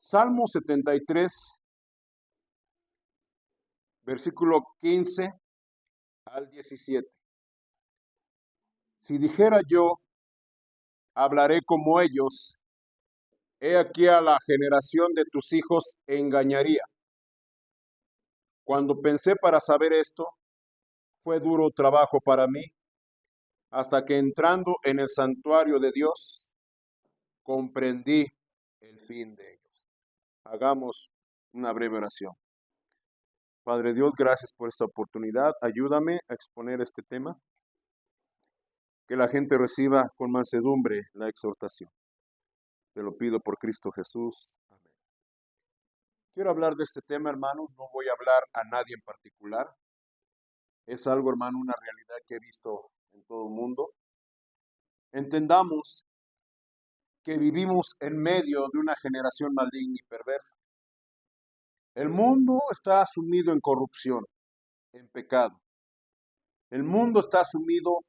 Salmo 73, versículo 15 al 17. Si dijera yo, hablaré como ellos, he aquí a la generación de tus hijos engañaría. Cuando pensé para saber esto, fue duro trabajo para mí, hasta que entrando en el santuario de Dios, comprendí el fin de ellos. Hagamos una breve oración. Padre Dios, gracias por esta oportunidad. Ayúdame a exponer este tema. Que la gente reciba con mansedumbre la exhortación. Te lo pido por Cristo Jesús. Amén. Quiero hablar de este tema, hermanos. No voy a hablar a nadie en particular. Es algo, hermano, una realidad que he visto en todo el mundo. Entendamos que vivimos en medio de una generación maligna y perversa. El mundo está sumido en corrupción, en pecado. El mundo está sumido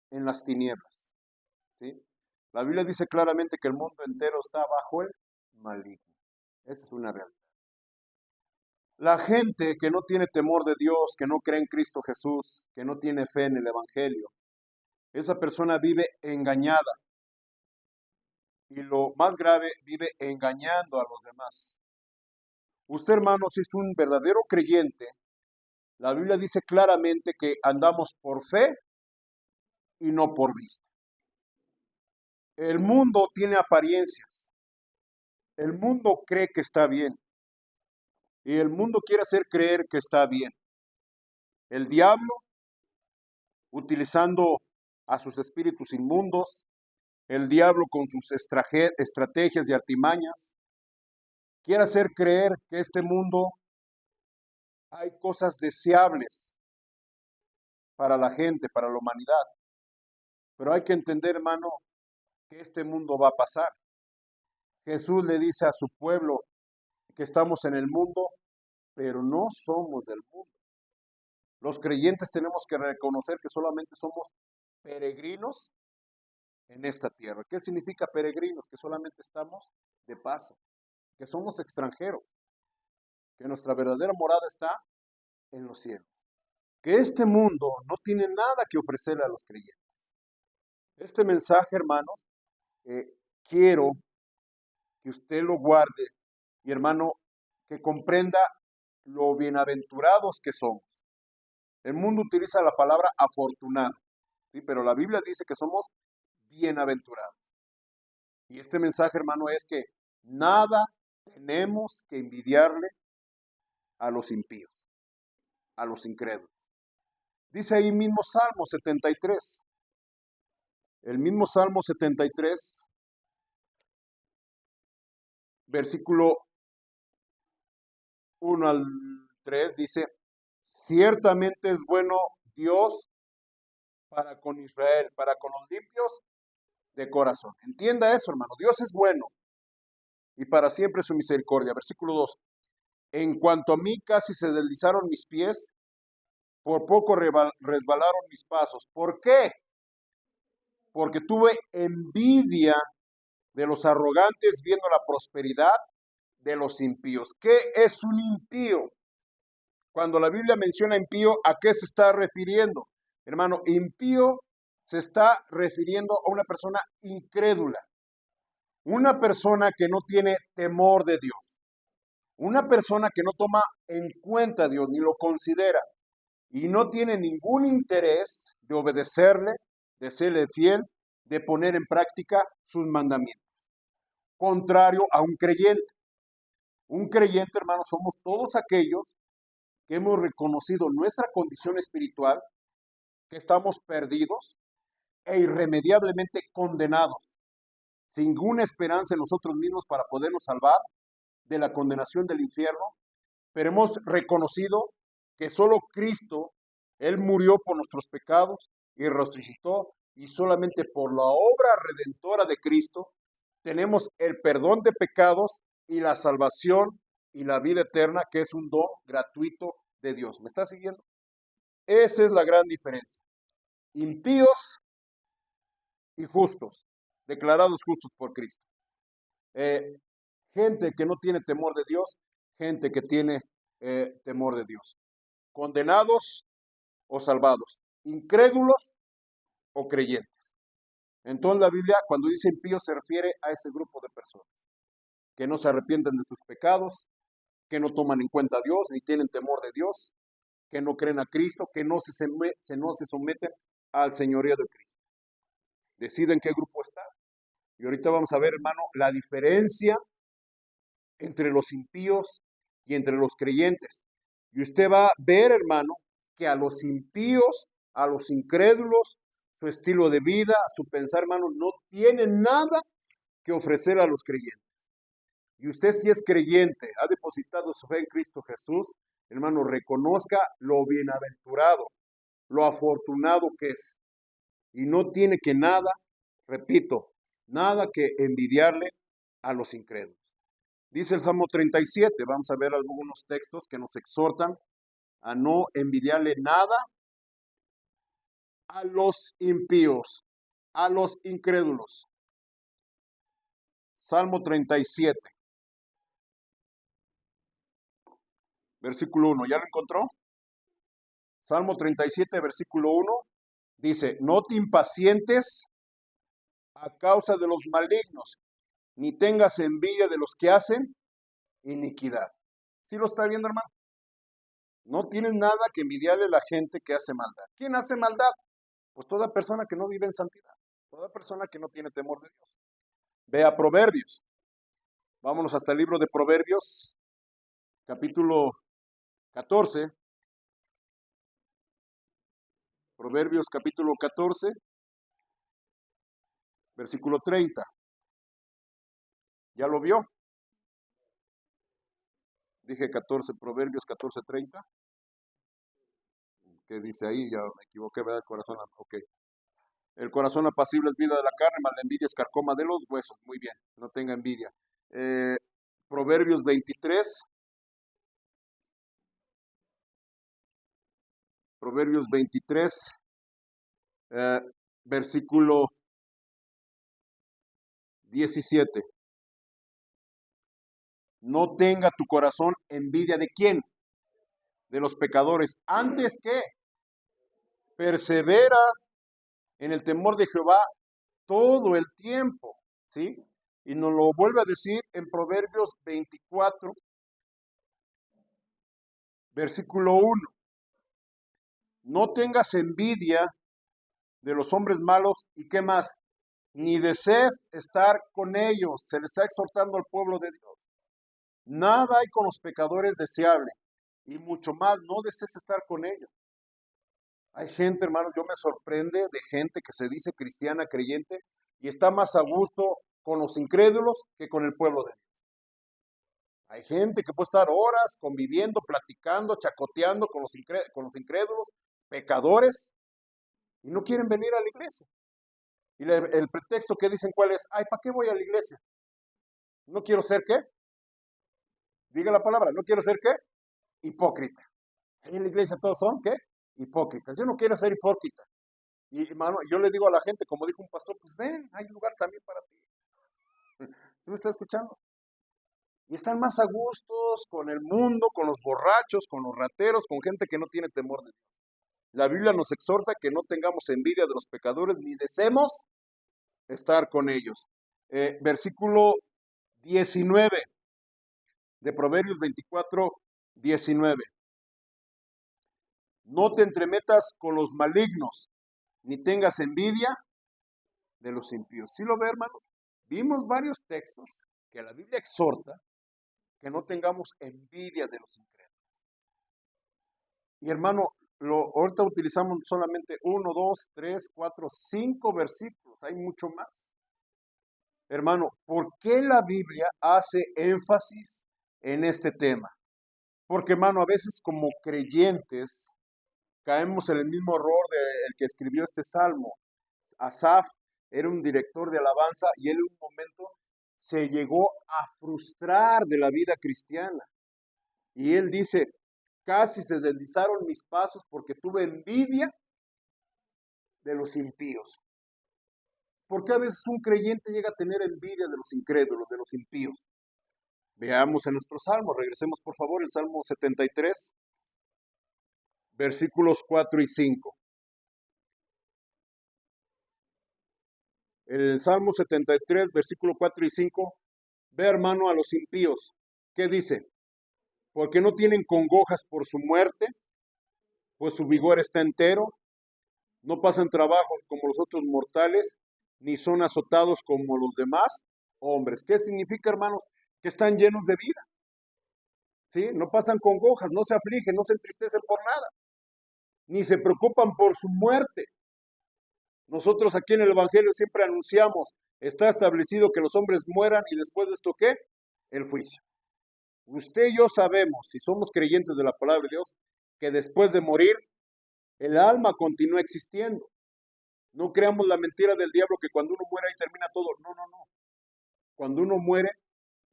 en las tinieblas. ¿Sí? La Biblia dice claramente que el mundo entero está bajo el maligno. Esa es una realidad. La gente que no tiene temor de Dios, que no cree en Cristo Jesús, que no tiene fe en el Evangelio, esa persona vive engañada. Y lo más grave, vive engañando a los demás. Usted, hermano, si es un verdadero creyente, la Biblia dice claramente que andamos por fe y no por vista. El mundo tiene apariencias. El mundo cree que está bien. Y el mundo quiere hacer creer que está bien. El diablo, utilizando a sus espíritus inmundos, el diablo con sus estrategias y artimañas, quiere hacer creer que este mundo hay cosas deseables para la gente, para la humanidad. Pero hay que entender, hermano, que este mundo va a pasar. Jesús le dice a su pueblo que estamos en el mundo, pero no somos del mundo. Los creyentes tenemos que reconocer que solamente somos peregrinos en esta tierra. ¿Qué significa peregrinos? Que solamente estamos de paso, que somos extranjeros, que nuestra verdadera morada está en los cielos, que este mundo no tiene nada que ofrecerle a los creyentes. Este mensaje, hermanos, quiero que usted lo guarde y, hermano, que comprenda lo bienaventurados que somos. El mundo utiliza la palabra afortunado, ¿sí? Pero la Biblia dice que somos bienaventurados. Y este mensaje, hermano, es que nada tenemos que envidiarle a los impíos, a los incrédulos. Dice ahí mismo Salmo 73. El mismo Salmo 73, versículo 1 al 3, dice: ciertamente es bueno Dios para con Israel, para con los limpios de corazón. Entienda eso, hermano. Dios es bueno y para siempre su misericordia. Versículo 2. En cuanto a mí, casi se deslizaron mis pies, por poco resbalaron mis pasos. ¿Por qué? Porque tuve envidia de los arrogantes viendo la prosperidad de los impíos. ¿Qué es un impío? Cuando la Biblia menciona impío, ¿a qué se está refiriendo? Hermano, impío se está refiriendo a una persona incrédula, una persona que no tiene temor de Dios, una persona que no toma en cuenta a Dios ni lo considera y no tiene ningún interés de obedecerle, de serle fiel, de poner en práctica sus mandamientos. Contrario a un creyente. Un creyente, hermano, somos todos aquellos que hemos reconocido nuestra condición espiritual, que estamos perdidos e irremediablemente condenados, sin ninguna esperanza en nosotros mismos para podernos salvar de la condenación del infierno, pero hemos reconocido que solo Cristo, Él murió por nuestros pecados y resucitó, y solamente por la obra redentora de Cristo tenemos el perdón de pecados y la salvación y la vida eterna, que es un don gratuito de Dios. ¿Me está siguiendo? Esa es la gran diferencia. Impíos y justos, declarados justos por Cristo. gente que no tiene temor de Dios, gente que tiene temor de Dios. Condenados o salvados, incrédulos o creyentes. Entonces la Biblia, cuando dice impíos, se refiere a ese grupo de personas que no se arrepienten de sus pecados, que no toman en cuenta a Dios, ni tienen temor de Dios, que no creen a Cristo, que no se someten al señorío de Cristo. Deciden qué grupo está. Y ahorita vamos a ver, hermano, la diferencia entre los impíos y entre los creyentes. Y usted va a ver, hermano, que a los impíos, a los incrédulos, su estilo de vida, su pensar, hermano, no tiene nada que ofrecer a los creyentes. Y usted, si es creyente, ha depositado su fe en Cristo Jesús, hermano, reconozca lo bienaventurado, lo afortunado que es. Y no tiene que nada, repito, nada que envidiarle a los incrédulos. Dice el Salmo 37, vamos a ver algunos textos que nos exhortan a no envidiarle nada a los impíos, a los incrédulos. Salmo 37, versículo 1, ¿ya lo encontró? Salmo 37, versículo 1, dice, no te impacientes a causa de los malignos, ni tengas envidia de los que hacen iniquidad. ¿Sí lo está viendo, hermano? No tienes nada que envidiarle a la gente que hace maldad. ¿Quién hace maldad? Pues toda persona que no vive en santidad, toda persona que no tiene temor de Dios. Vea Proverbios. Vámonos hasta el libro de Proverbios, capítulo 14. Proverbios capítulo 14, versículo 30. ¿Ya lo vio? Dije 14, Proverbios 14, 30. ¿Qué dice ahí? Ya me equivoqué, ¿verdad? El corazón, ok. El corazón apacible es vida de la carne, mas la envidia es carcoma de los huesos. Muy bien, no tenga envidia. Proverbios 23. Proverbios 23, versículo 17. No tenga tu corazón envidia de quién, de los pecadores, antes que persevera en el temor de Jehová todo el tiempo, ¿sí? Y nos lo vuelve a decir en Proverbios 24, versículo 1. No tengas envidia de los hombres malos y qué más, ni desees estar con ellos. Se les está exhortando al pueblo de Dios. Nada hay con los pecadores deseable y mucho más no desees estar con ellos. Hay gente, hermano, yo me sorprende de gente que se dice cristiana, creyente, y está más a gusto con los incrédulos que con el pueblo de Dios. Hay gente que puede estar horas conviviendo, platicando, chacoteando con los incrédulos, pecadores, y no quieren venir a la iglesia. Y el pretexto que dicen, ¿cuál es? Ay, ¿para qué voy a la iglesia? No quiero ser, ¿qué? Diga la palabra, no quiero ser, ¿qué? Hipócrita. Ahí en la iglesia todos son, ¿qué? Hipócritas. Yo no quiero ser hipócrita. Y hermano, yo le digo a la gente, como dijo un pastor, pues ven, hay lugar también para ti. ¿Tú me estás escuchando? Y están más a gustos con el mundo, con los borrachos, con los rateros, con gente que no tiene temor de Dios. La Biblia nos exhorta que no tengamos envidia de los pecadores ni deseemos estar con ellos. Versículo 19 de Proverbios 24, 19. No te entremetas con los malignos, ni tengas envidia de los impíos. ¿Sí lo ve, hermanos? Vimos varios textos que la Biblia exhorta que no tengamos envidia de los incrédulos. Y hermano, ahorita utilizamos solamente 1, 2, 3, 4, 5 versículos, hay mucho más. Hermano, ¿por qué la Biblia hace énfasis en este tema? Porque, hermano, a veces como creyentes caemos en el mismo error del que escribió este salmo. Asaf era un director de alabanza y él en un momento se llegó a frustrar de la vida cristiana. Y él dice, casi se deslizaron mis pasos porque tuve envidia de los impíos. ¿Por qué a veces un creyente llega a tener envidia de los incrédulos, de los impíos? Veamos en nuestro salmo, regresemos por favor, el Salmo 73, versículos 4 y 5. El Salmo 73, versículo 4 y 5, ve hermano a los impíos. ¿Qué dice? Porque no tienen congojas por su muerte, pues su vigor está entero, no pasan trabajos como los otros mortales, ni son azotados como los demás hombres. ¿Qué significa, hermanos? Que están llenos de vida. ¿Sí? No pasan congojas, no se afligen, no se entristecen por nada, ni se preocupan por su muerte. Nosotros aquí en el Evangelio siempre anunciamos, está establecido que los hombres mueran y después de esto, ¿qué? El juicio. Usted y yo sabemos, si somos creyentes de la palabra de Dios, que después de morir, el alma continúa existiendo. No creamos la mentira del diablo que cuando uno muere ahí termina todo. No, no, no. Cuando uno muere,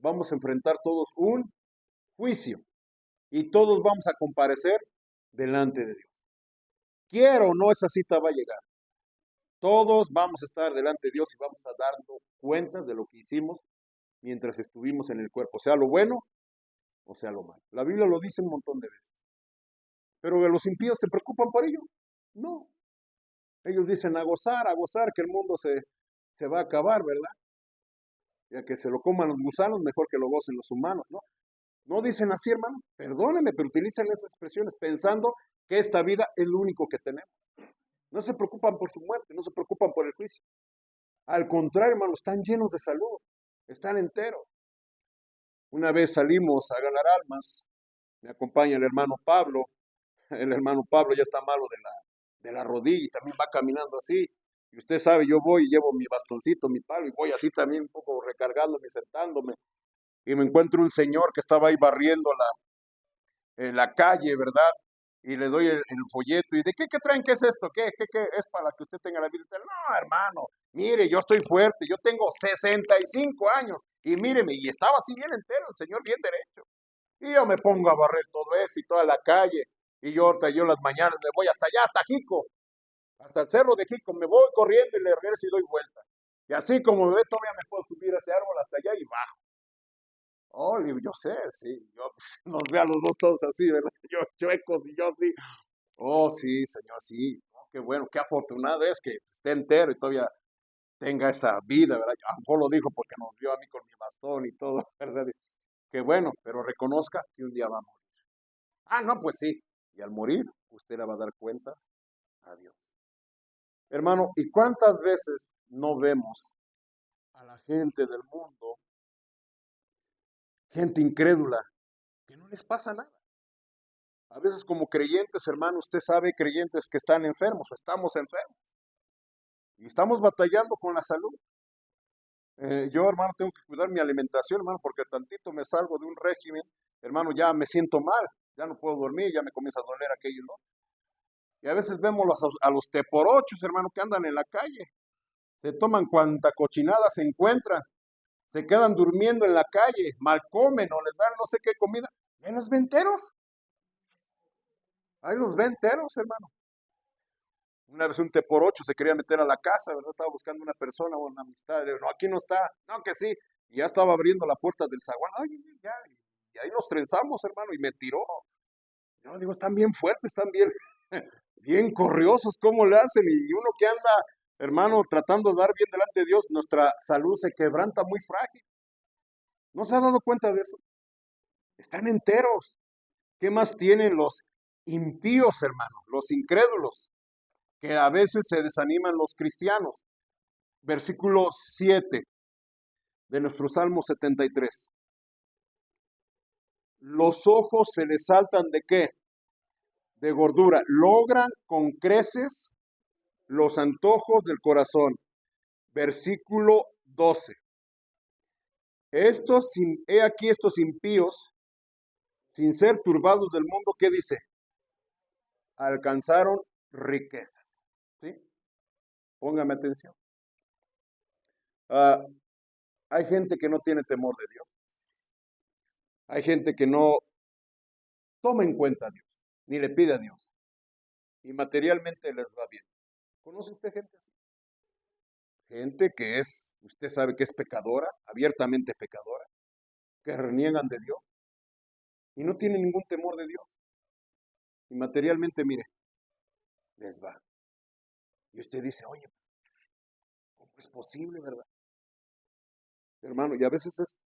vamos a enfrentar todos un juicio y todos vamos a comparecer delante de Dios. Quiero o no, esa cita va a llegar. Todos vamos a estar delante de Dios y vamos a darnos cuenta de lo que hicimos mientras estuvimos en el cuerpo, sea lo bueno o sea lo malo. La Biblia lo dice un montón de veces. Pero los impíos se preocupan por ello. No. Ellos dicen a gozar, que el mundo se va a acabar, ¿verdad? Ya que se lo coman los gusanos, mejor que lo gocen los humanos, ¿no? No dicen así, hermano. Perdónenme, pero utilizan esas expresiones pensando que esta vida es lo único que tenemos. No se preocupan por su muerte, no se preocupan por el juicio. Al contrario, hermano, están llenos de salud, están enteros. Una vez salimos a ganar almas, me acompaña el hermano Pablo. El hermano Pablo ya está malo de la rodilla y también va caminando así. Y usted sabe, yo voy y llevo mi bastoncito, mi palo, y voy así también un poco recargándome, sentándome. Y me encuentro un señor que estaba ahí barriendo en la calle, ¿verdad? Y le doy el folleto. ¿Y de qué traen? ¿Qué es esto? ¿Qué es para que usted tenga la vida eterna? No, hermano, mire, yo estoy fuerte, yo tengo 65 años. Y míreme, y estaba así bien entero, el señor bien derecho. Y yo me pongo a barrer todo esto y toda la calle. Y yo ahorita yo en las mañanas me voy hasta allá, hasta Jico, hasta el cerro de Jico, me voy corriendo y le regreso y doy vuelta. Y así como me ve, todavía me puedo subir a ese árbol hasta allá y bajo. Oh, digo, yo sé, sí, yo nos ve a los dos todos así, ¿verdad? Yo chuecos y yo así. Oh, sí, señor, sí. Oh, qué bueno, qué afortunado es que esté entero y todavía tenga esa vida, ¿verdad? A lo mejor lo dijo porque nos vio a mí con mi bastón y todo, ¿verdad? Qué bueno, pero reconozca que un día va a morir. Ah, no, pues sí. Y al morir, usted le va a dar cuentas a Dios. Hermano, ¿y cuántas veces no vemos a la gente del mundo, gente incrédula, que no les pasa nada? A veces como creyentes, hermano, usted sabe, creyentes que están enfermos o estamos enfermos y estamos batallando con la salud. Yo, hermano, tengo que cuidar mi alimentación, hermano, porque tantito me salgo de un régimen, hermano, ya me siento mal, ya no puedo dormir, ya me comienza a doler aquello, ¿no? Y a veces vemos a los teporochos, hermano, que andan en la calle, se toman cuanta cochinada se encuentran, se quedan durmiendo en la calle, mal comen o les dan no sé qué comida, y ahí los venteros, ahí los venteros, hermano. Una vez un teporocho se quería meter a la casa, ¿verdad? Estaba buscando una persona o una amistad. Le digo, no, aquí no está. No, que sí. Y ya estaba abriendo la puerta del zaguán. Ay, ya. Y ahí nos trenzamos, hermano, y me tiró. Yo digo, están bien fuertes, están bien, bien corriosos, ¿cómo le hacen? Y uno que anda, hermano, tratando de dar bien delante de Dios, nuestra salud se quebranta muy frágil. ¿No se ha dado cuenta de eso? Están enteros. ¿Qué más tienen los impíos, hermano? Los incrédulos, que a veces se desaniman los cristianos. Versículo 7 de nuestro Salmo 73. Los ojos se les saltan de qué? De gordura. Logran con creces los antojos del corazón. Versículo 12. He aquí estos impíos, sin ser turbados del mundo, ¿qué dice? Alcanzaron riquezas. ¿Sí? Póngame atención. Hay gente que no tiene temor de Dios. Hay gente que no toma en cuenta a Dios, ni le pide a Dios. Y materialmente les va bien. ¿Conoce usted gente así? Gente que usted sabe que es pecadora, abiertamente pecadora, que reniegan de Dios y no tienen ningún temor de Dios. Y materialmente, mire, les va. Y usted dice, oye, pues, ¿cómo es posible, verdad? Hermano, y a veces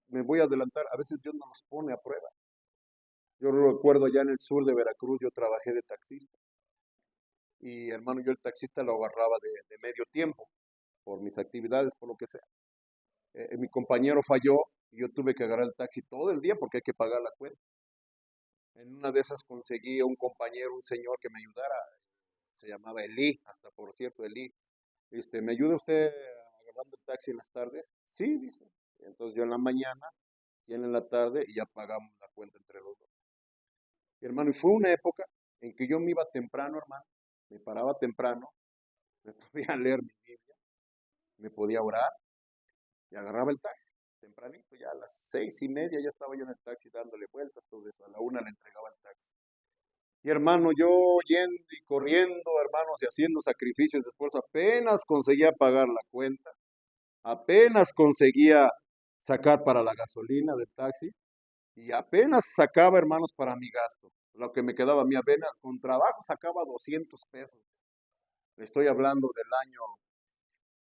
me voy a adelantar, a veces Dios no nos pone a prueba. Yo recuerdo allá en el sur de Veracruz, yo trabajé de taxista. Y hermano, yo el taxista lo agarraba de medio tiempo, por mis actividades, por lo que sea. Mi compañero falló y yo tuve que agarrar el taxi todo el día porque hay que pagar la cuenta. En una de esas conseguí a un compañero, un señor que me ayudara, se llamaba Elí, hasta por cierto, Elí. ¿Me ayuda usted agarrando el taxi en las tardes? Sí, dice. Entonces yo en la mañana y él en la tarde y ya pagamos la cuenta entre los dos. Y hermano, y fue una época en que yo me iba temprano, hermano, me paraba temprano, me podía leer mi Biblia, me podía orar y agarraba el taxi. Tempranito, ya a las 6:30 ya estaba yo en el taxi dándole vueltas, todo eso. A la 1 le entregaba el taxi. Y hermano, yo yendo y corriendo, hermanos, y haciendo sacrificios de esfuerzo, apenas conseguía pagar la cuenta, apenas conseguía sacar para la gasolina del taxi, y apenas sacaba, hermanos, para mi gasto. Lo que me quedaba a mí apenas, con trabajo sacaba 200 pesos. Estoy hablando del año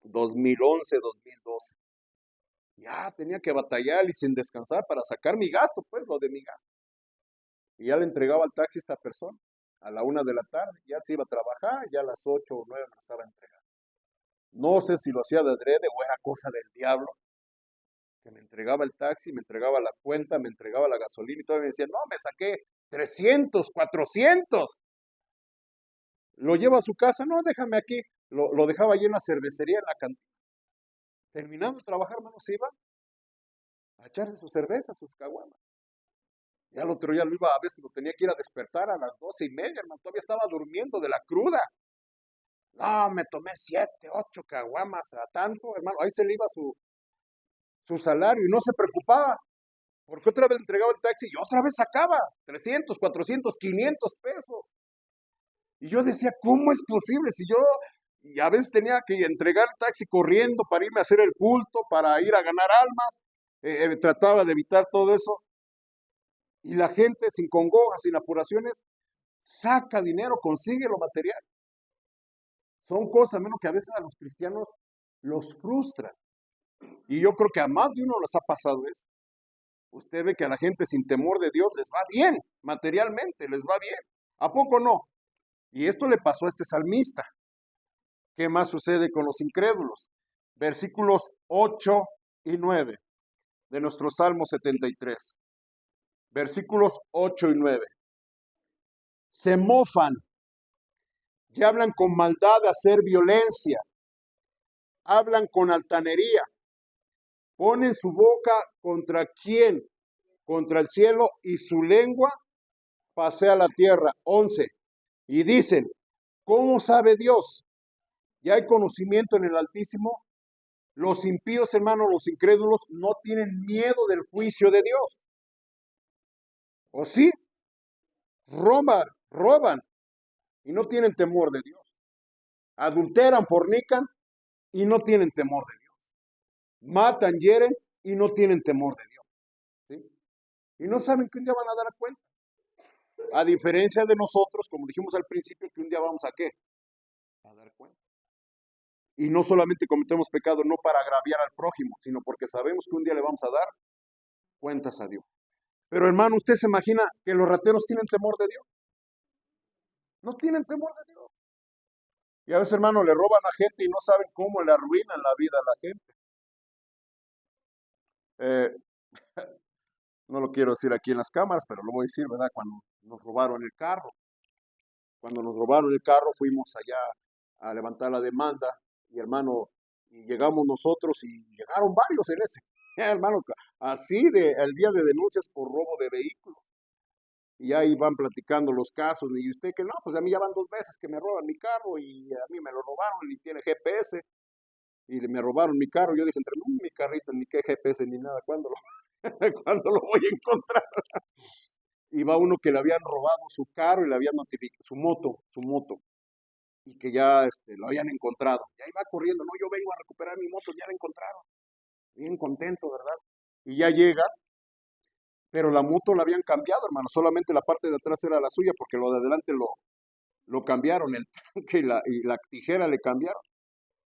2011, 2012. Ya tenía que batallar y sin descansar para sacar mi gasto, pues, lo de mi gasto. Y ya le entregaba al taxi a esta persona a la 1 de la tarde. Ya se iba a trabajar, ya a las 8 o 9 me lo estaba entregando. No sé si lo hacía de adrede o era cosa del diablo, que me entregaba el taxi, me entregaba la cuenta, me entregaba la gasolina y todavía me decía, no, me saqué 300, 400. Lo llevo a su casa, no, déjame aquí. Lo dejaba allí en la cervecería, en la cantina. Terminando de trabajar, hermano, se iba a echarse sus cervezas, sus caguamas. Ya el otro día lo iba, a veces lo tenía que ir a despertar a las 12:30, hermano, todavía estaba durmiendo de la cruda. No, me tomé 7, 8 caguamas, a tanto, hermano, ahí se le iba su salario y no se preocupaba, porque otra vez entregaba el taxi y otra vez sacaba 300, 400, 500 pesos. Y yo decía, ¿cómo es posible? Si yo, y a veces tenía que entregar el taxi corriendo para irme a hacer el culto, para ir a ganar almas, trataba de evitar todo eso. Y la gente sin congojas, sin apuraciones, saca dinero, consigue lo material. Son cosas, menos que a veces a los cristianos los frustran. Y yo creo que a más de uno les ha pasado eso. Usted ve que a la gente sin temor de Dios les va bien, materialmente, les va bien. ¿A poco no? Y esto le pasó a este salmista. ¿Qué más sucede con los incrédulos? Versículos 8 y 9 de nuestro Salmo 73. Versículos 8 y 9. Se mofan y hablan con maldad de hacer violencia, hablan con altanería, ponen su boca contra quién, contra el cielo, y su lengua pasea la tierra. 11. Y dicen, ¿cómo sabe Dios? Ya hay conocimiento en el Altísimo. Los impíos, hermanos, los incrédulos, no tienen miedo del juicio de Dios. ¿O sí? Roban y no tienen temor de Dios. Adulteran, fornican y no tienen temor de Dios. Matan, hieren y no tienen temor de Dios. ¿Sí? Y no saben que un día van a dar cuenta. A diferencia de nosotros, como dijimos al principio, que un día vamos a ¿qué? A dar cuenta. Y no solamente cometemos pecado no para agraviar al prójimo, sino porque sabemos que un día le vamos a dar cuentas a Dios. Pero hermano, ¿usted se imagina que los rateros tienen temor de Dios? No tienen temor de Dios. Y a veces, hermano, le roban a gente y no saben cómo le arruinan la vida a la gente. No lo quiero decir aquí en las cámaras, pero lo voy a decir, ¿verdad? Cuando nos robaron el carro. Cuando nos robaron el carro, fuimos allá a levantar la demanda y hermano, y llegamos nosotros y llegaron varios en ese, hermano, así el día de denuncias por robo de vehículos. Y ahí van platicando los casos, y usted que no, pues a mí ya van 2 veces que me roban mi carro y a mí me lo robaron y tiene GPS y me robaron mi carro. Yo dije, entre no, mi carrito, ni qué GPS ni nada, ¿cuándo lo, ¿cuándo lo voy a encontrar? Y va uno que le habían robado su carro y le habían notificado, su moto, y que ya lo habían encontrado. Y ahí va corriendo, no, yo vengo a recuperar mi moto, ya la encontraron. Bien contento, ¿verdad? Y ya llega pero la moto la habían cambiado, hermano, solamente la parte de atrás era la suya, porque lo de adelante lo cambiaron, el tanque y la tijera le cambiaron.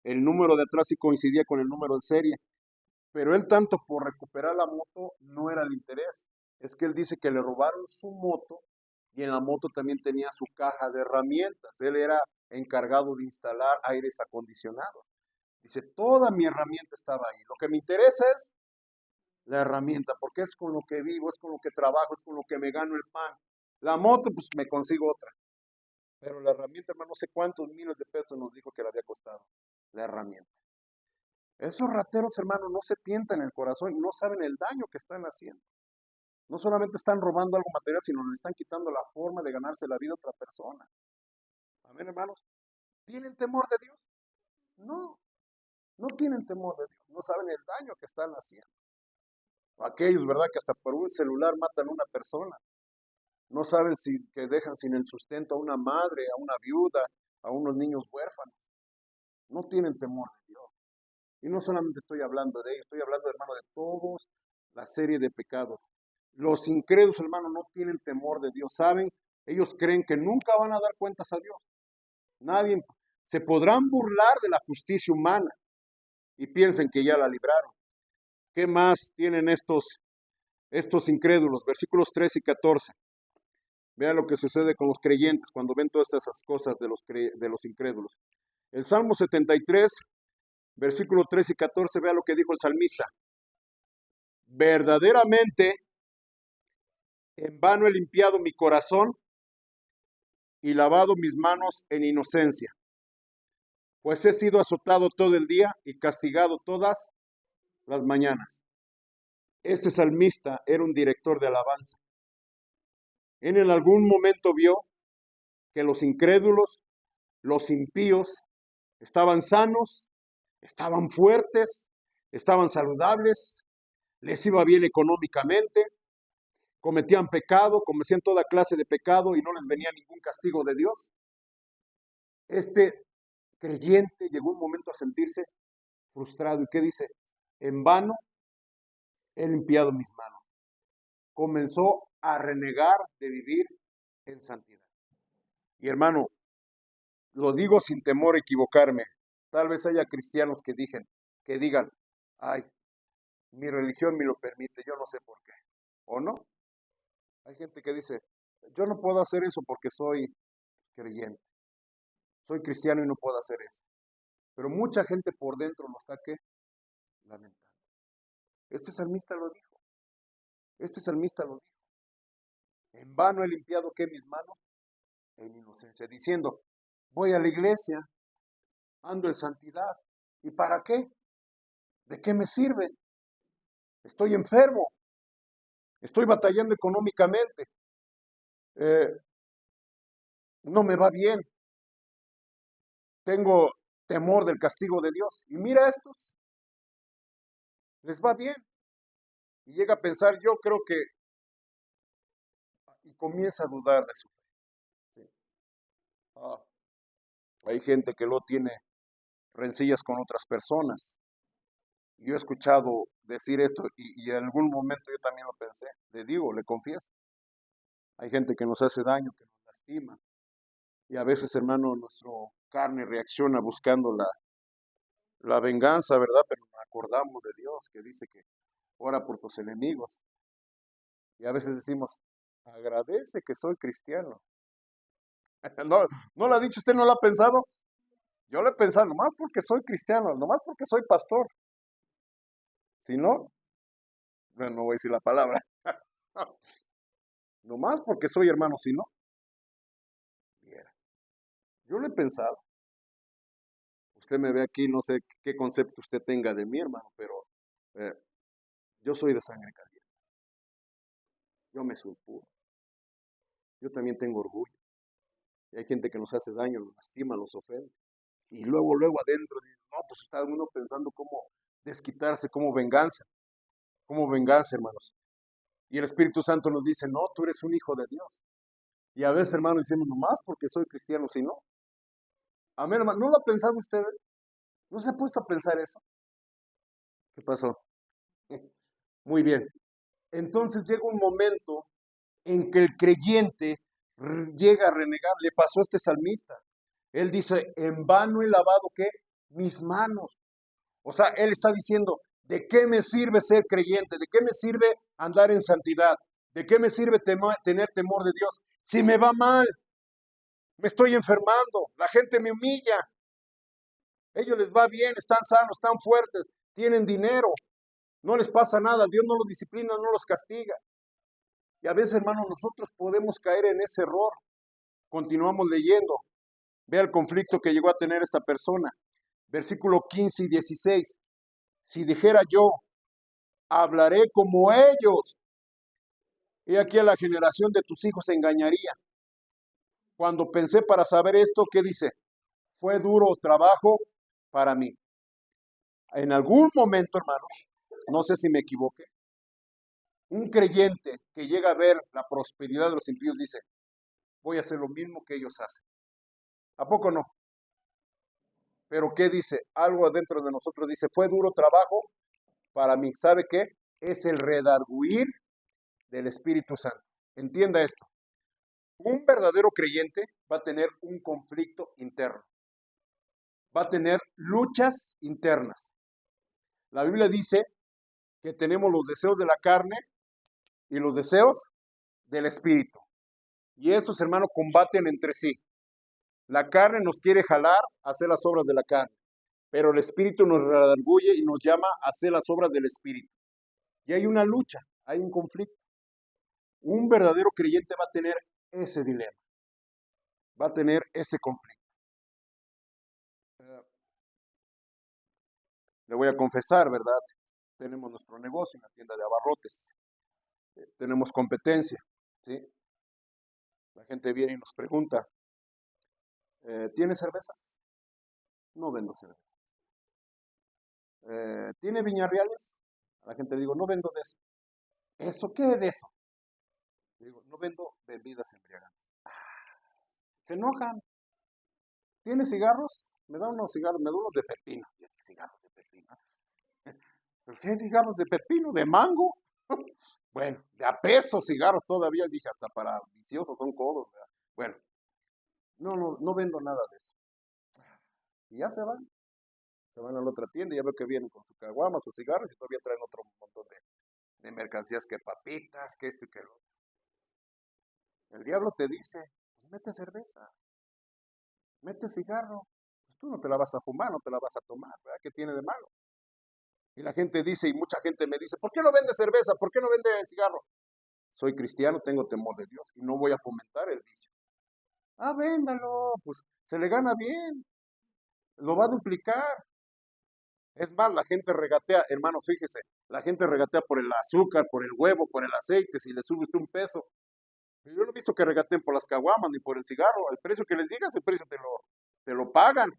El número de atrás sí coincidía con el número de serie, pero él tanto por recuperar la moto no era el interés. Es que él dice que le robaron su moto y en la moto también tenía su caja de herramientas. Él era encargado de instalar aires acondicionados. Dice, toda mi herramienta estaba ahí. Lo que me interesa es la herramienta, porque es con lo que vivo, es con lo que trabajo, es con lo que me gano el pan. La moto, pues me consigo otra. Pero la herramienta, hermano, no sé cuántos miles de pesos nos dijo que le había costado la herramienta. Esos rateros, hermano, no se tientan el corazón y no saben el daño que están haciendo. No solamente están robando algo material, sino le están quitando la forma de ganarse la vida a otra persona. Amén, hermanos. ¿Tienen temor de Dios? No, no tienen temor de Dios. No saben el daño que están haciendo. Aquellos, ¿verdad? Que hasta por un celular matan a una persona. No saben que dejan sin el sustento a una madre, a una viuda, a unos niños huérfanos. No tienen temor de Dios. Y no solamente estoy hablando de ellos, estoy hablando, hermano, de todos la serie de pecados. Los incrédulos, hermano, no tienen temor de Dios. Saben, ellos creen que nunca van a dar cuentas a Dios. Nadie se podrán burlar de la justicia humana y piensen que ya la libraron. ¿Qué más tienen estos incrédulos? Versículos 3 y 14. Vea lo que sucede con los creyentes cuando ven todas esas cosas de los incrédulos. El Salmo 73, versículos 3 y 14, vea lo que dijo el salmista. Verdaderamente, en vano he limpiado mi corazón y lavado mis manos en inocencia, pues he sido azotado todo el día y castigado todas las mañanas. Este salmista era un director de alabanza. Él en algún momento vio que los incrédulos, los impíos, estaban sanos, estaban fuertes, estaban saludables, les iba bien económicamente, cometían pecado, cometían toda clase de pecado y no les venía ningún castigo de Dios. Este creyente llegó un momento a sentirse frustrado. ¿Y qué dice? En vano he limpiado mis manos. Comenzó a renegar de vivir en santidad. Y hermano, lo digo sin temor a equivocarme. Tal vez haya cristianos que digan, ay, mi religión me lo permite, yo no sé por qué. ¿O no? Hay gente que dice, yo no puedo hacer eso porque soy creyente. Soy cristiano y no puedo hacer eso. Pero mucha gente por dentro lo está lamentando. Este salmista lo dijo. Este salmista lo dijo. En vano he limpiado mis manos en inocencia, diciendo, voy a la iglesia, ando en santidad. ¿Y para qué? ¿De qué me sirve? Estoy enfermo, estoy batallando económicamente, no me va bien, tengo temor del castigo de Dios. Y mira a estos, les va bien. Y llega a pensar, yo creo que, y comienza a dudar de su fe. Sí. Hay gente que lo tiene rencillas con otras personas. Yo he escuchado decir esto y en algún momento yo también lo pensé. Le digo, le confieso. Hay gente que nos hace daño, que nos lastima. Y a veces, hermano, nuestro carne reacciona buscando la venganza, ¿verdad? Pero nos acordamos de Dios que dice que ora por tus enemigos. Y a veces decimos, agradece que soy cristiano. ¿No, no lo ha dicho usted, no lo ha pensado? Yo lo he pensado, nomás porque soy cristiano, nomás porque soy pastor. Si no, bueno, no voy a decir la palabra. Nomás porque soy hermano, si no. Viera. Yo lo he pensado. Usted me ve aquí, no sé qué concepto usted tenga de mí, hermano, pero eh, yo soy de sangre caliente. Yo me soy puro. Yo también tengo orgullo. Y hay gente que nos hace daño, nos lastima, nos ofende. Y luego adentro, no, pues está uno pensando cómo desquitarse, como venganza, hermanos. Y el Espíritu Santo nos dice, no, tú eres un hijo de Dios. Y a veces, hermanos, decimos, nomás porque soy cristiano, si no. Amén, hermano. ¿No lo ha pensado usted? ¿No se ha puesto a pensar eso? ¿Qué pasó? Muy bien. Entonces llega un momento en que el creyente llega a renegar. Le pasó a este salmista. Él dice, en vano he lavado, ¿qué? Mis manos. O sea, él está diciendo, ¿de qué me sirve ser creyente? ¿De qué me sirve andar en santidad? ¿De qué me sirve tener temor de Dios? Si me va mal, me estoy enfermando, la gente me humilla, ellos les va bien, están sanos, están fuertes, tienen dinero, no les pasa nada, Dios no los disciplina, no los castiga. Y a veces, hermanos, nosotros podemos caer en ese error. Continuamos leyendo. Vea el conflicto que llegó a tener esta persona. Versículo 15 y 16. Si dijera yo, hablaré como ellos, he aquí a la generación de tus hijos engañaría. Cuando pensé para saber esto, ¿qué dice? Fue duro trabajo para mí. En algún momento, hermanos, no sé si me equivoqué, un creyente que llega a ver la prosperidad de los impíos dice, voy a hacer lo mismo que ellos hacen. ¿A poco no? Pero ¿qué dice? Algo adentro de nosotros dice, fue duro trabajo para mí. ¿Sabe qué? Es el redarguir del Espíritu Santo. Entienda esto. Un verdadero creyente va a tener un conflicto interno. Va a tener luchas internas. La Biblia dice que tenemos los deseos de la carne y los deseos del Espíritu. Y estos, hermanos, combaten entre sí. La carne nos quiere jalar a hacer las obras de la carne, pero el Espíritu nos redarguye y nos llama a hacer las obras del Espíritu. Y hay una lucha, hay un conflicto. Un verdadero creyente va a tener ese dilema, va a tener ese conflicto. Le voy a confesar, ¿verdad? Tenemos nuestro negocio en la tienda de abarrotes, tenemos competencia, ¿sí? La gente viene y nos pregunta, ¿tiene cervezas? No vendo cervezas. ¿Tiene viñarreales? A la gente le digo, no vendo de eso. ¿Eso qué es de eso? Le digo, no vendo bebidas embriagantes. Se enojan. ¿Tiene cigarros? Me da unos cigarros, me da unos de pepino. Cigarros de pepino. Pero si hay cigarros de pepino, de mango. Bueno, de a peso cigarros todavía, dije, hasta para viciosos son codos, ¿verdad? Bueno, no vendo nada de eso. Y ya se van a la otra tienda y ya veo que vienen con su caguama, sus cigarros y todavía traen otro montón de mercancías, que papitas, que esto y que lo otro. El diablo te dice, pues mete cerveza, mete cigarro, pues tú no te la vas a fumar, no te la vas a tomar, ¿verdad? ¿Qué tiene de malo? Y la gente dice, y mucha gente me dice, ¿por qué no vende cerveza? ¿Por qué no vende cigarro? Soy cristiano, tengo temor de Dios y no voy a fomentar el vicio. Ah, véndalo, pues se le gana bien, lo va a duplicar. Es más, la gente regatea, hermano, fíjese, la gente regatea por el azúcar, por el huevo, por el aceite, si le sube usted un peso. Yo no he visto que regateen por las caguamas ni por el cigarro. El precio que les digas, el precio te lo pagan.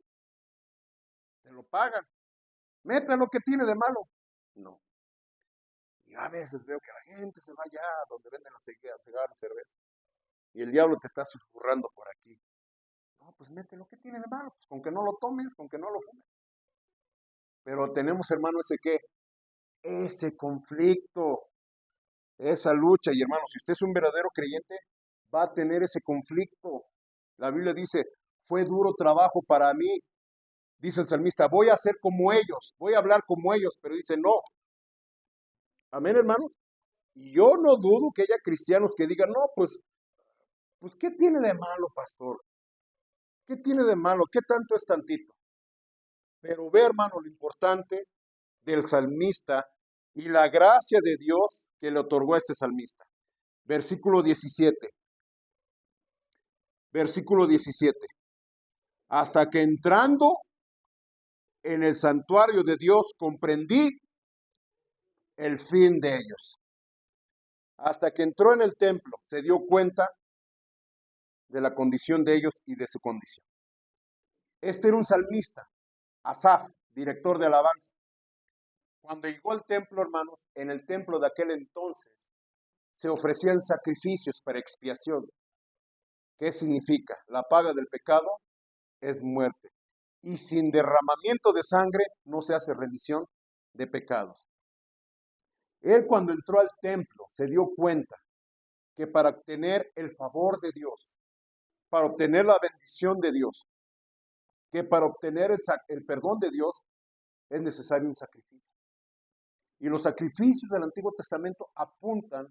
Te lo pagan. Meta lo que tiene de malo. No. Y a veces veo que la gente se va allá donde venden los cigarros, cerveza. Y el diablo te está susurrando por aquí. No, pues mete lo que tiene de malo. Pues con que no lo tomes, con que no lo fumes. Pero tenemos, hermano, ese conflicto, esa lucha. Y hermano, si usted es un verdadero creyente, va a tener ese conflicto. La Biblia dice, fue duro trabajo para mí. Dice el salmista, voy a ser como ellos, voy a hablar como ellos, pero dice, no. Amén, hermanos. Y yo no dudo que haya cristianos que digan, no, pues, ¿qué tiene de malo, pastor? ¿Qué tiene de malo? ¿Qué tanto es tantito? Pero ve, hermano, lo importante del salmista y la gracia de Dios que le otorgó a este salmista. Versículo 17. Versículo 17. Hasta que entrando en el santuario de Dios comprendí el fin de ellos. Hasta que entró en el templo se dio cuenta de la condición de ellos y de su condición. Este era un salmista, Asaf, director de alabanza. Cuando llegó al templo, hermanos, en el templo de aquel entonces se ofrecían sacrificios para expiación. ¿Qué significa? La paga del pecado es muerte. Y sin derramamiento de sangre no se hace remisión de pecados. Él cuando entró al templo se dio cuenta que para obtener el favor de Dios, para obtener la bendición de Dios, que para obtener el perdón de Dios es necesario un sacrificio. Y los sacrificios del Antiguo Testamento apuntan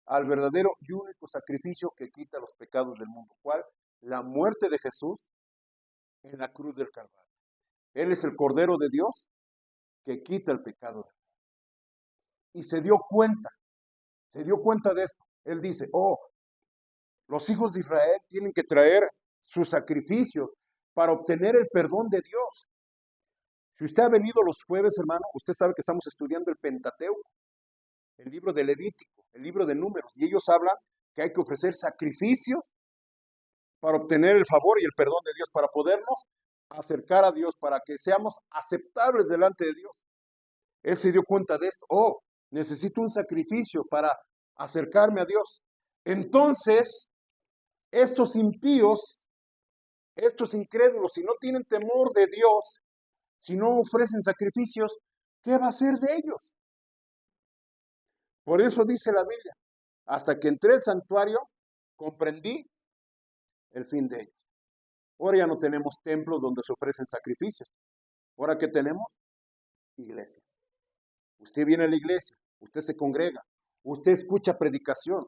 al verdadero y único sacrificio que quita los pecados del mundo. ¿Cuál? La muerte de Jesús en la cruz del Calvario. Él es el Cordero de Dios que quita el pecado del mundo. Y se dio cuenta de esto. Él dice, los hijos de Israel tienen que traer sus sacrificios para obtener el perdón de Dios. Si usted ha venido los jueves, hermano, usted sabe que estamos estudiando el Pentateuco, el libro de Levítico, el libro de Números, y ellos hablan que hay que ofrecer sacrificios para obtener el favor y el perdón de Dios, para podernos acercar a Dios, para que seamos aceptables delante de Dios. Él se dio cuenta de esto. Necesito un sacrificio para acercarme a Dios. Entonces, estos impíos, estos incrédulos, si no tienen temor de Dios, si no ofrecen sacrificios, ¿qué va a hacer de ellos? Por eso dice la Biblia, hasta que entré al santuario, comprendí el fin de ellos. Ahora ya no tenemos templos donde se ofrecen sacrificios. Ahora, ¿qué tenemos? Iglesias. Usted viene a la iglesia, usted se congrega, usted escucha predicación,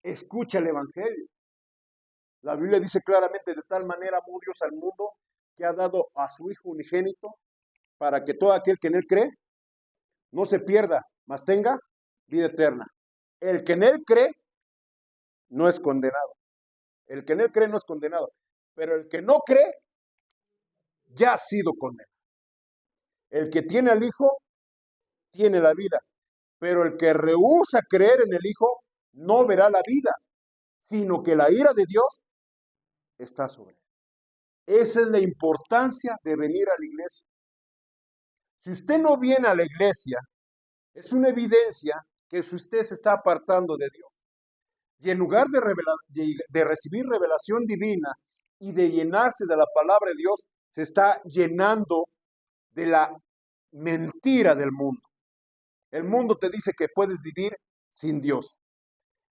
escucha el evangelio. La Biblia dice claramente, de tal manera amó Dios al mundo que ha dado a su Hijo unigénito para que todo aquel que en él cree no se pierda, mas tenga vida eterna. El que en él cree no es condenado. El que en él cree no es condenado. Pero el que no cree ya ha sido condenado. El que tiene al Hijo tiene la vida. Pero el que rehúsa creer en el Hijo no verá la vida, sino que la ira de Dios está sobre él. Esa es la importancia de venir a la iglesia. Si usted no viene a la iglesia, es una evidencia que usted se está apartando de Dios. Y en lugar de recibir revelación divina y de llenarse de la palabra de Dios, se está llenando de la mentira del mundo. El mundo te dice que puedes vivir sin Dios.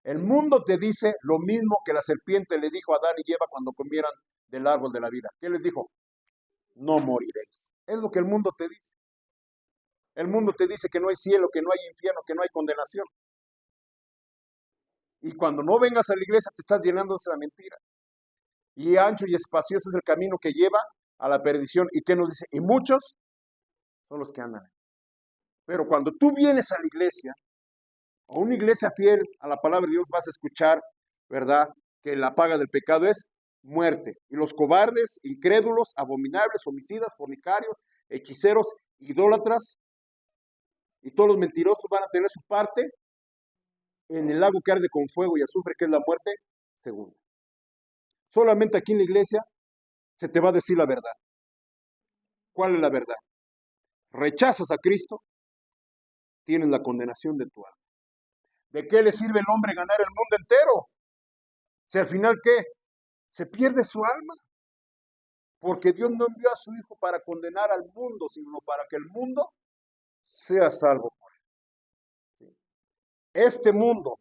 El mundo te dice lo mismo que la serpiente le dijo a Adán y Eva cuando comieran del árbol de la vida. ¿Qué les dijo? No moriréis. Es lo que el mundo te dice. El mundo te dice que no hay cielo, que no hay infierno, que no hay condenación. Y cuando no vengas a la iglesia te estás llenando de esa mentira. Y ancho y espacioso es el camino que lleva a la perdición. ¿Y qué nos dice? Y muchos son los que andan. Pero cuando tú vienes a la iglesia, a una iglesia fiel a la palabra de Dios, vas a escuchar, ¿verdad?, que la paga del pecado es muerte. Y los cobardes, incrédulos, abominables, homicidas, fornicarios, hechiceros, idólatras, y todos los mentirosos van a tener su parte en el lago que arde con fuego y azufre, que es la muerte segunda. Solamente aquí en la iglesia se te va a decir la verdad. ¿Cuál es la verdad? Rechazas a Cristo, tienes la condenación de tu alma. ¿De qué le sirve el hombre ganar el mundo entero? Si al final, ¿qué? Se pierde su alma. Porque Dios no envió a su Hijo para condenar al mundo, sino para que el mundo sea salvo por él. Este mundo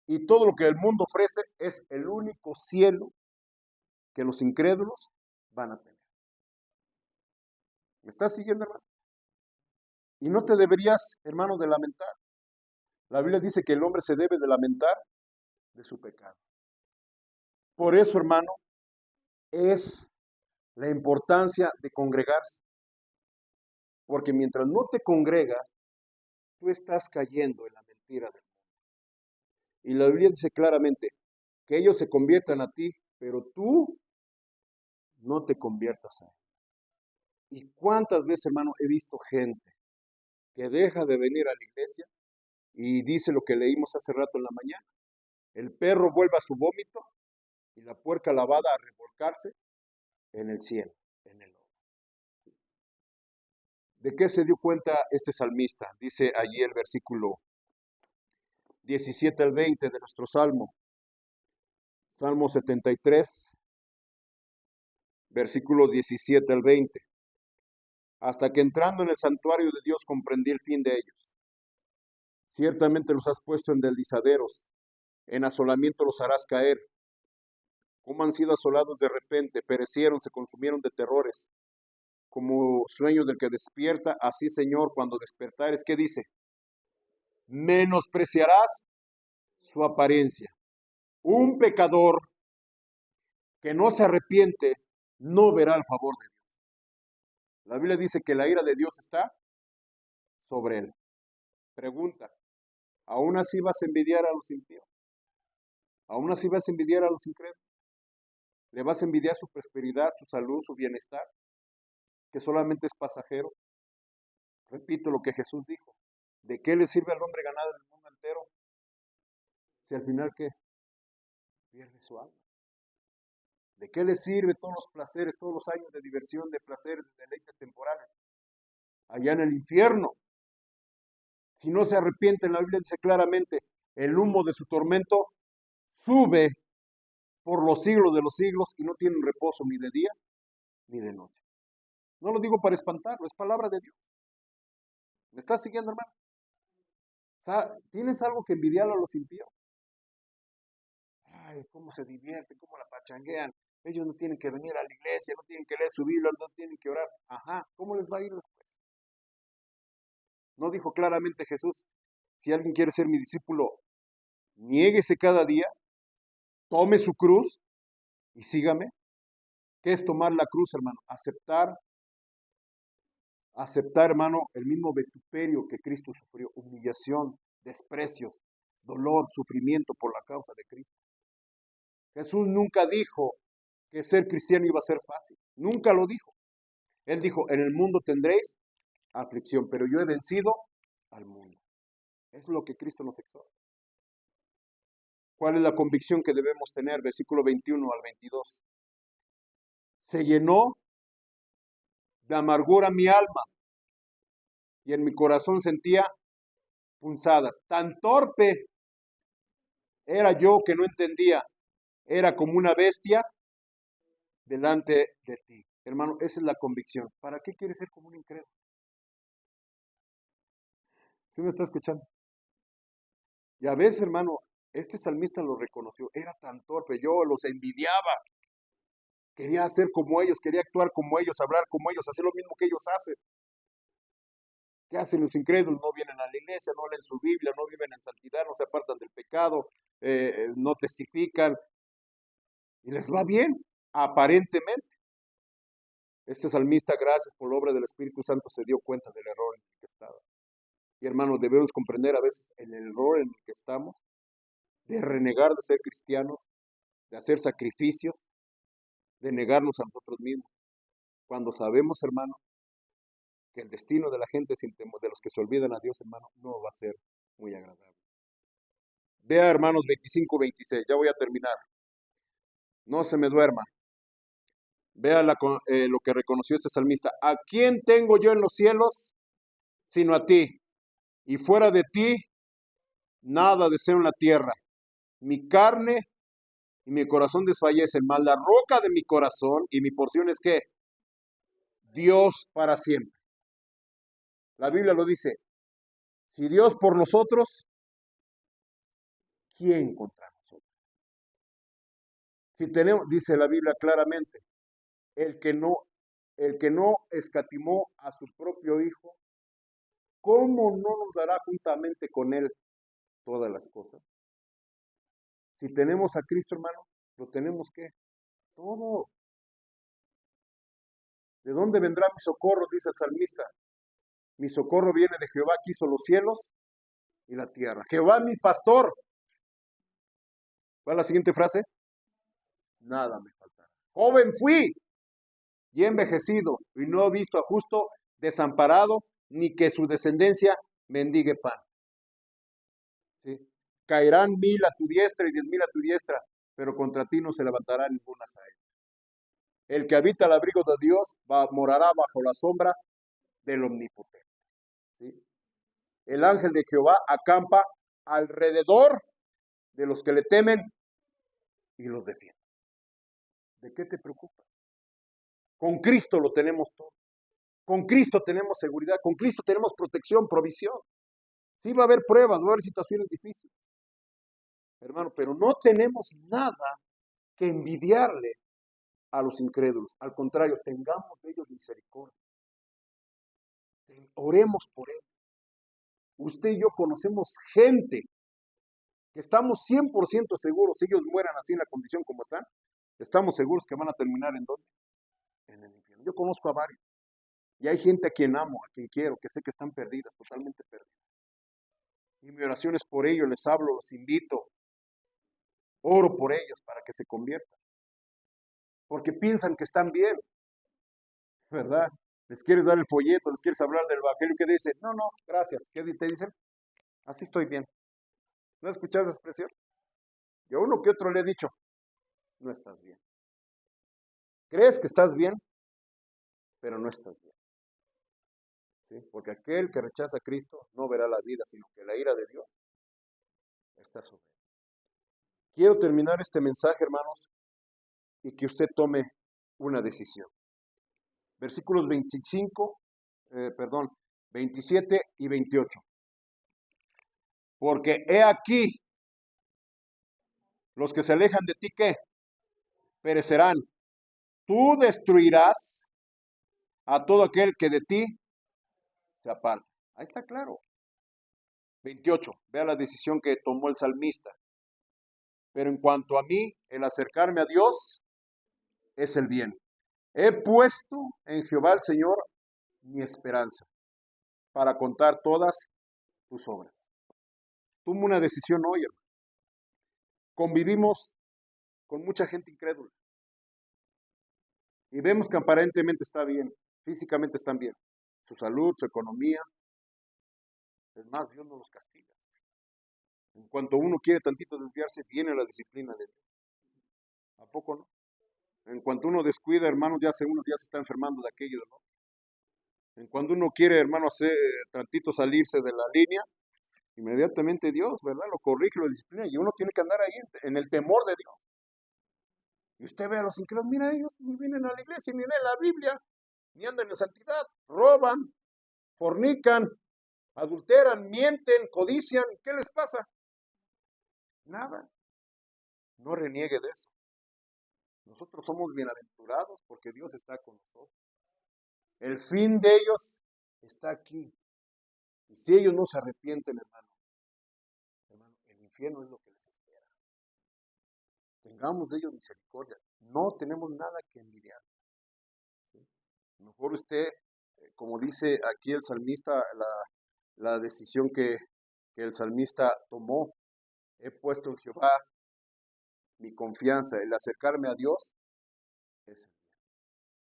y todo lo que el mundo ofrece es el único cielo que los incrédulos van a tener. ¿Me estás siguiendo, hermano? Y no te deberías, hermano, de lamentar. La Biblia dice que el hombre se debe de lamentar de su pecado. Por eso, hermano, es la importancia de congregarse. Porque mientras no te congregas, tú estás cayendo en la mentira del mundo. Y la Biblia dice claramente que ellos se conviertan a ti, pero tú no te conviertas a él. ¿Y cuántas veces, hermano, he visto gente que deja de venir a la iglesia y dice lo que leímos hace rato en la mañana? El perro vuelve a su vómito y la puerca lavada a revolcarse en el cielo, en el lodo. ¿De qué se dio cuenta este salmista? Dice allí el versículo 17 al 20 de nuestro Salmo. Salmo 73, versículos 17 al 20. Hasta que entrando en el santuario de Dios comprendí el fin de ellos. Ciertamente los has puesto en deslizaderos, en asolamiento los harás caer. Como han sido asolados de repente, perecieron, se consumieron de terrores. Como sueño del que despierta, así, Señor, cuando despertares, ¿qué dice? Menospreciarás su apariencia. Un pecador que no se arrepiente no verá el favor de Dios. La Biblia dice que la ira de Dios está sobre él. Pregunta, ¿aún así vas a envidiar a los impíos? ¿Aún así vas a envidiar a los incrédulos? ¿Le vas a envidiar su prosperidad, su salud, su bienestar, que solamente es pasajero? Repito lo que Jesús dijo. ¿De qué le sirve al hombre ganar el mundo entero si al final qué? Pierde su alma. ¿De qué le sirve todos los placeres, todos los años de diversión, de placeres, de deleites temporales? Allá en el infierno. Si no se arrepienten, la Biblia dice claramente, el humo de su tormento sube por los siglos de los siglos y no tienen reposo ni de día ni de noche. No lo digo para espantarlo, es palabra de Dios. ¿Me estás siguiendo, hermano? O sea, ¿tienes algo que envidiar a los impíos? Ay, cómo se divierten, cómo la pachanguean. Ellos no tienen que venir a la iglesia, no tienen que leer su Biblia, no tienen que orar. Ajá, ¿cómo les va a ir después? ¿No dijo claramente Jesús, si alguien quiere ser mi discípulo, niéguese cada día, tome su cruz y sígame? ¿Qué es tomar la cruz, hermano? Aceptar, hermano, el mismo vituperio que Cristo sufrió, humillación, desprecios, dolor, sufrimiento por la causa de Cristo. Jesús nunca dijo que ser cristiano iba a ser fácil, nunca lo dijo. Él dijo, en el mundo tendréis aflicción, pero yo he vencido al mundo. Es lo que Cristo nos exhorta. ¿Cuál es la convicción que debemos tener? Versículo 21 al 22. Se llenó de amargura mi alma y en mi corazón sentía punzadas. Tan torpe era yo que no entendía. Era como una bestia delante de ti. Hermano, esa es la convicción. ¿Para qué quieres ser como un incrédulo? ¿Sí me está escuchando? Y a veces, hermano, este salmista lo reconoció. Era tan torpe, yo los envidiaba. Quería ser como ellos, quería actuar como ellos, hablar como ellos, hacer lo mismo que ellos hacen. ¿Qué hacen los incrédulos? No vienen a la iglesia, no leen su Biblia, no viven en santidad, no se apartan del pecado, no testifican. Y les va bien, aparentemente. Este salmista, gracias por la obra del Espíritu Santo, se dio cuenta del error en el que estaba. Y hermanos, debemos comprender a veces el error en el que estamos, de renegar de ser cristianos, de hacer sacrificios, de negarnos a nosotros mismos. Cuando sabemos, hermano, que el destino de la gente sin temor, de los que se olvidan a Dios, hermano, no va a ser muy agradable. Vea, hermanos, 25-26, ya voy a terminar. No se me duerma. Vea lo que reconoció este salmista. ¿A quién tengo yo en los cielos sino a ti? Y fuera de ti, nada deseo en la tierra. Mi carne y mi corazón desfallecen, mas la roca de mi corazón y mi porción es que Dios para siempre. La Biblia lo dice. Si Dios por nosotros, ¿quién contra nosotros? Si tenemos, dice la Biblia claramente, el que no escatimó a su propio Hijo, ¿cómo no nos dará juntamente con Él todas las cosas? Si tenemos a Cristo, hermano, lo tenemos ¿qué? Todo. ¿De dónde vendrá mi socorro? Dice el salmista. Mi socorro viene de Jehová que hizo los cielos y la tierra. Jehová mi pastor. ¿Cuál es la siguiente frase? Nada me faltará. Joven fui y he envejecido y no he visto a justo desamparado ni que su descendencia mendigue pan. ¿Sí? Caerán 1000 a tu diestra y 10,000 a tu diestra, pero contra ti no se levantará ninguna saeta. El que habita al abrigo de Dios morará bajo la sombra del Omnipotente. ¿Sí? El ángel de Jehová acampa alrededor de los que le temen y los defiende. ¿De qué te preocupas? Con Cristo lo tenemos todo. Con Cristo tenemos seguridad, con Cristo tenemos protección, provisión. Sí va a haber pruebas, va a haber situaciones difíciles, hermano, pero no tenemos nada que envidiarle a los incrédulos. Al contrario, tengamos de ellos misericordia. Oremos por ellos. Usted y yo conocemos gente que estamos 100% seguros, si ellos mueran así en la condición como están, estamos seguros que van a terminar ¿en dónde? En el infierno. Yo conozco a varios. Y hay gente a quien amo, a quien quiero, que sé que están perdidas, totalmente perdidas. Y mi oración es por ellos, les hablo, los invito, oro por ellos para que se conviertan. Porque piensan que están bien, ¿verdad? Les quieres dar el folleto, les quieres hablar del evangelio, que dicen, no, no, gracias. ¿Qué te dicen? Así estoy bien. ¿No has escuchado esa expresión? Yo a uno que otro le he dicho, no estás bien. Crees que estás bien, pero no estás bien. ¿Sí? Porque aquel que rechaza a Cristo no verá la vida, sino que la ira de Dios está sobre él. Quiero terminar este mensaje, hermanos, y que usted tome una decisión. Versículos 27 y 28. Porque he aquí, los que se alejan de ti, ¿qué? Perecerán. Tú destruirás a todo aquel que de ti se aparta. Ahí está claro. 28. Vea la decisión que tomó el salmista. Pero en cuanto a mí, el acercarme a Dios es el bien. He puesto en Jehová el Señor mi esperanza para contar todas tus obras. Toma una decisión hoy, hermano. Convivimos con mucha gente incrédula y vemos que aparentemente está bien, físicamente están bien, su salud, su economía. Es más, Dios no los castiga. En cuanto uno quiere tantito desviarse, viene la disciplina de Dios. ¿A poco no? En cuanto uno descuida, hermanos, ya hace unos días se está enfermando de aquello, ¿no? En cuanto uno quiere, hermano, hacer tantito salirse de la línea, inmediatamente Dios, ¿verdad? Lo corrige, lo disciplina y uno tiene que andar ahí en el temor de Dios. Y usted ve a los incrédulos, mira, ellos ni vienen a la iglesia, ni leen la Biblia, ni andan en santidad, roban, fornican, adulteran, mienten, codician. ¿Qué les pasa? Nada. No reniegue de eso. Nosotros somos bienaventurados porque Dios está con nosotros. El fin de ellos está aquí. Y si ellos no se arrepienten, hermano, el infierno es lo que les espera. Tengamos de ellos misericordia. No tenemos nada que envidiar. ¿Sí? Mejor usted, como dice aquí el salmista, la decisión que el salmista tomó, he puesto en Jehová mi confianza, el acercarme a Dios, es el bien.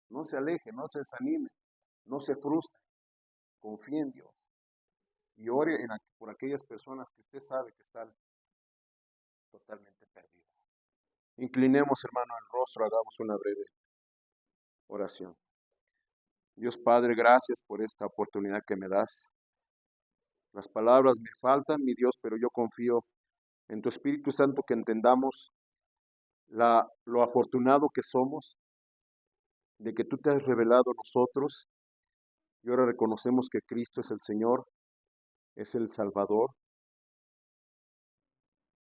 No se aleje, no se desanime, no se frustre, confíe en Dios y ore por aquellas personas que usted sabe que están totalmente perdidas. Inclinemos, hermano, el rostro, hagamos una breve oración. Dios Padre, gracias por esta oportunidad que me das. Las palabras me faltan, mi Dios, pero yo confío en tu Espíritu Santo que entendamos lo afortunado que somos de que tú te has revelado a nosotros y ahora reconocemos que Cristo es el Señor, es el Salvador,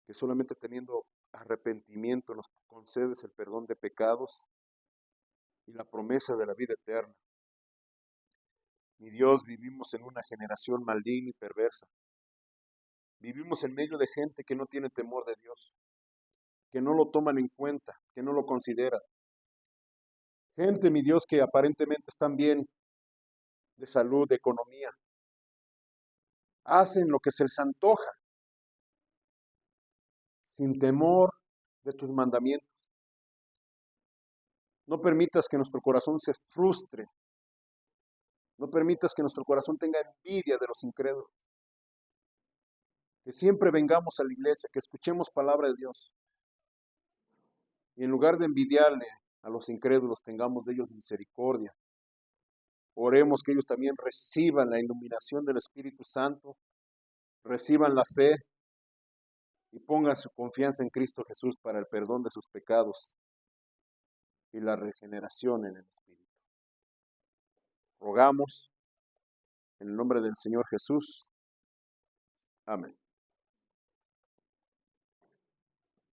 que solamente teniendo arrepentimiento nos concedes el perdón de pecados y la promesa de la vida eterna. Mi Dios, vivimos en una generación maligna y perversa. Vivimos en medio de gente que no tiene temor de Dios, que no lo toman en cuenta, que no lo consideran. Gente, mi Dios, que aparentemente están bien de salud, de economía. Hacen lo que se les antoja, sin temor de tus mandamientos. No permitas que nuestro corazón se frustre. No permitas que nuestro corazón tenga envidia de los incrédulos. Que siempre vengamos a la iglesia, que escuchemos palabra de Dios. Y en lugar de envidiarle a los incrédulos, tengamos de ellos misericordia. Oremos que ellos también reciban la iluminación del Espíritu Santo, reciban la fe y pongan su confianza en Cristo Jesús para el perdón de sus pecados y la regeneración en el Espíritu. Rogamos en el nombre del Señor Jesús. Amén.